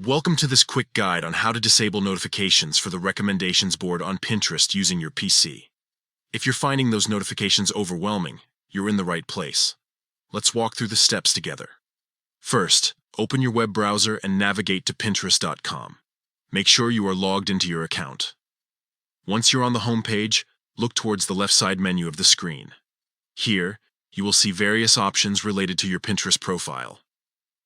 Welcome to this quick guide on how to disable notifications for the recommendations board on Pinterest using your PC. If you're finding those notifications overwhelming, you're in the right place. Let's walk through the steps together. First, open your web browser and navigate to Pinterest.com. Make sure you are logged into your account. Once you're on the home page, look towards the left side menu of the screen. Here, you will see various options related to your Pinterest profile.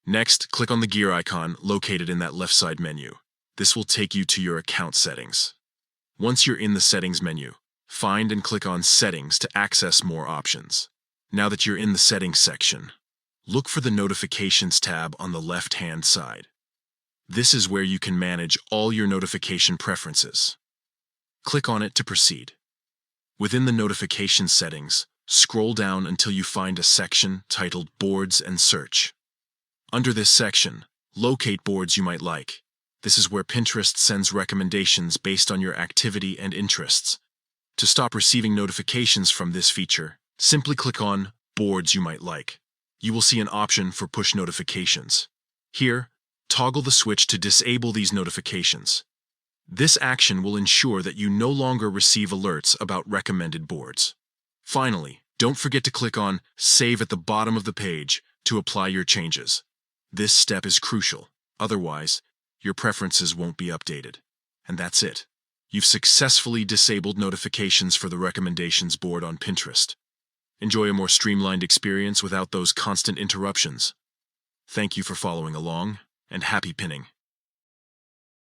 Next, click on the gear icon located in that left side menu. This will take you to your account settings. Once you're in the settings menu, find and click on Settings to access more options. Now that you're in the settings section, look for the Notifications tab on the left-hand side. This is where you can manage all your notification preferences. Click on it to proceed. Within the notification settings, scroll down until you find a section titled Boards and Search. Under this section, locate boards you might like. This is where Pinterest sends recommendations based on your activity and interests. To stop receiving notifications from this feature, simply click on Boards You Might Like. You will see an option for push notifications. Here, toggle the switch to disable these notifications. This action will ensure that you no longer receive alerts about recommended boards. Finally, don't forget to click on Save at the bottom of the page to apply your changes. This step is crucial, otherwise, your preferences won't be updated. And that's it. You've successfully disabled notifications for the recommendations board on Pinterest. Enjoy a more streamlined experience without those constant interruptions. Thank you for following along, and happy pinning.